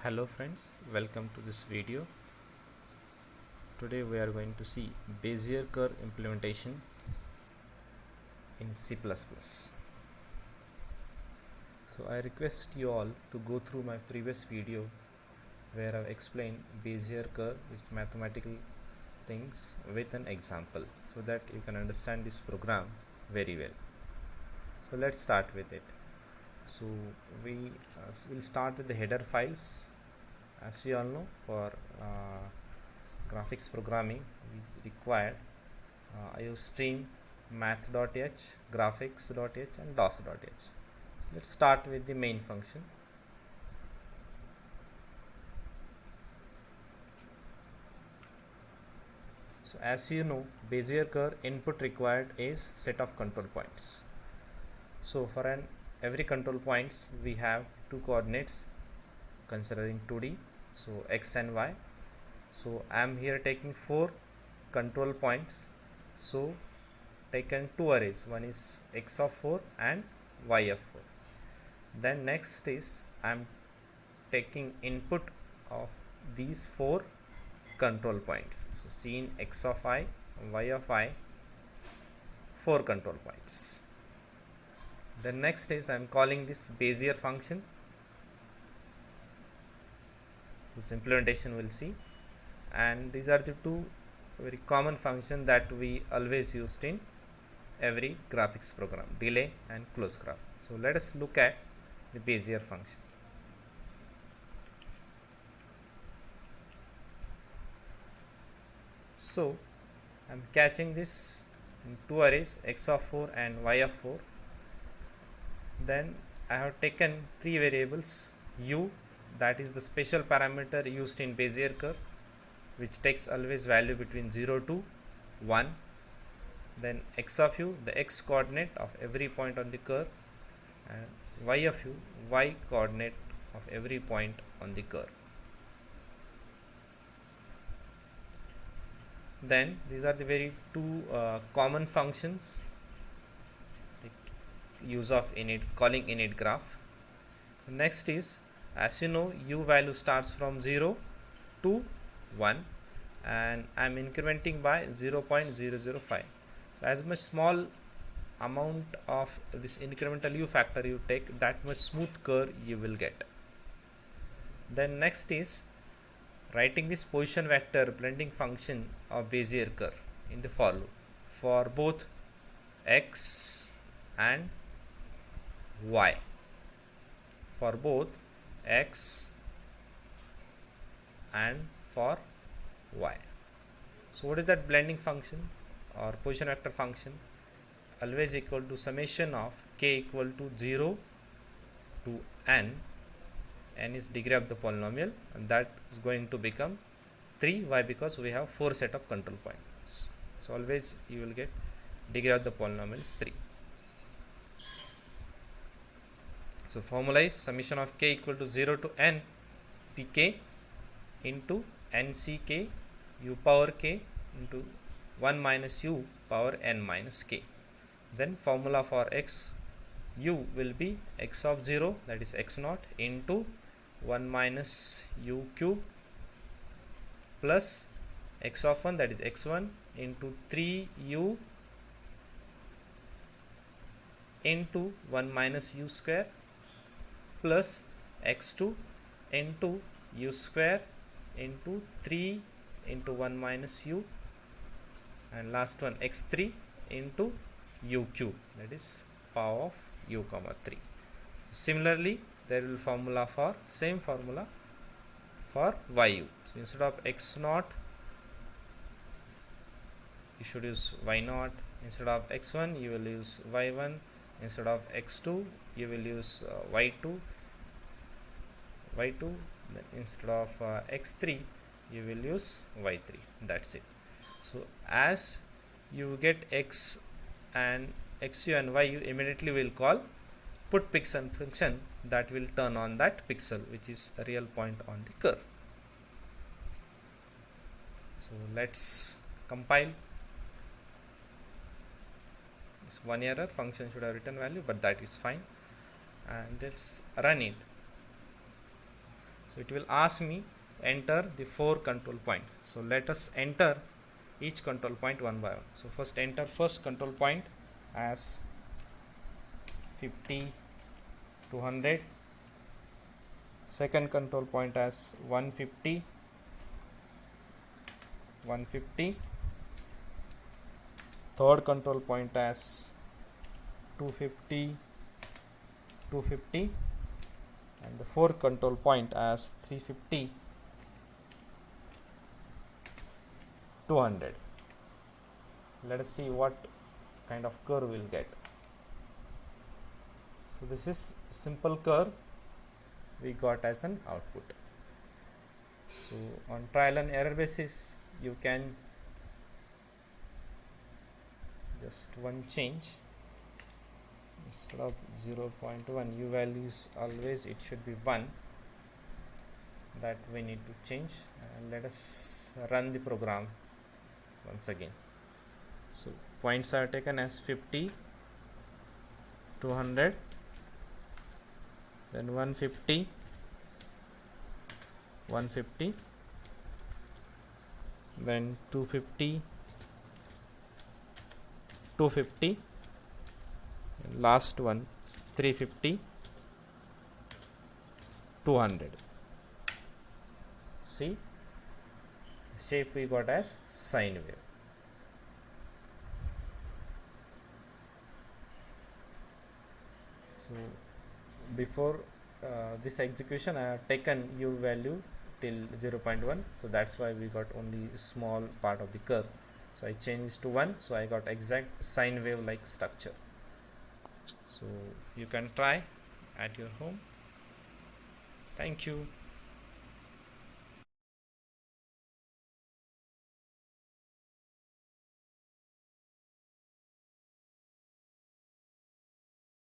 Hello friends, welcome to this video. Today we are going to see Bezier curve implementation in C++. So I request you all to go through my previous video where I've explained Bezier curve, its mathematical things with an example so that you can understand this program very well. So let's start with it. So we will start with the header files. As you all know, for graphics programming we require iostream, math.h, graphics.h and dos.h. So let's start with the main function. So as you know, Bezier curve input required is set of control points. So for every control points we have two coordinates considering 2D, so x and y. So I am here taking 4 control points, so taken 2 arrays, one is x of 4 and y of 4. Then next is I am taking input of these 4 control points, so seen x of I, y of I, 4 control points. Then next is I am calling this Bezier function, whose implementation we'll see, and these are the two very common functions that we always used in every graphics program, delay and close graph. So let us look at the Bezier function. So I am catching this in two arrays, x of 4 and y of 4. Then I have taken three variables, u, that is the special parameter used in Bezier curve, which takes always value between 0 to 1. Then x of u, the x coordinate of every point on the curve, and y of u, y coordinate of every point on the curve. Then these are the very two common functions, like use of init, calling init graph. Next is, as you know, u value starts from 0 to 1 and I am incrementing by 0.005. So as much small amount of this incremental u factor you take, that much smooth curve you will get. Then next is writing this position vector blending function of Bezier curve in the for loop for both x and y, for both x and for y. So what is that blending function or position vector function? Always equal to summation of k equal to 0 to n. N is degree of the polynomial, and that is going to become 3. Why? Because we have 4 set of control points. So always you will get degree of the polynomial is 3. So formula is summation of k equal to 0 to n pk into nck u power k into 1 minus u power n minus k. Then formula for x, u will be x of 0, that is x naught, into 1 minus u cube plus x of 1, that is x1, into 3u into 1 minus u square plus x2 into u square into 3 into 1 minus u, and last one x3 into u cube, that is power of u comma 3. So similarly there will formula for same formula for yu. So instead of x naught you should use y naught, instead of x1 you will use y1, instead of x2 you will use y2, then instead of x3 you will use y3. That's it. So as you get x and xu and yu, immediately will call put pixel function that will turn on that pixel which is a real point on the curve. So let's compile. This one error, function should have written value, but that is fine, and let's run it. So it will ask me enter the 4 control points. So let us enter each control point one by one. So first enter first control point as 50, 200, second control point as 150, 150, third control point as 250, 250, and the fourth control point as 350, 200. Let us see what kind of curve we'll get. So this is simple curve we got as an output. So on trial and error basis, you can just one change. Instead of 0.1 u values, always it should be 1. That we need to change, and let us run the program once again. So points are taken as 50, 200, then 150, 150, then 250, 250, and last one 350, 200. See, the shape we got as sine wave. So before this execution, I have taken u value till 0.1, so that's why we got only small part of the curve. So I changed this to 1, so I got exact sine wave like structure. So you can try at your home. Thank you.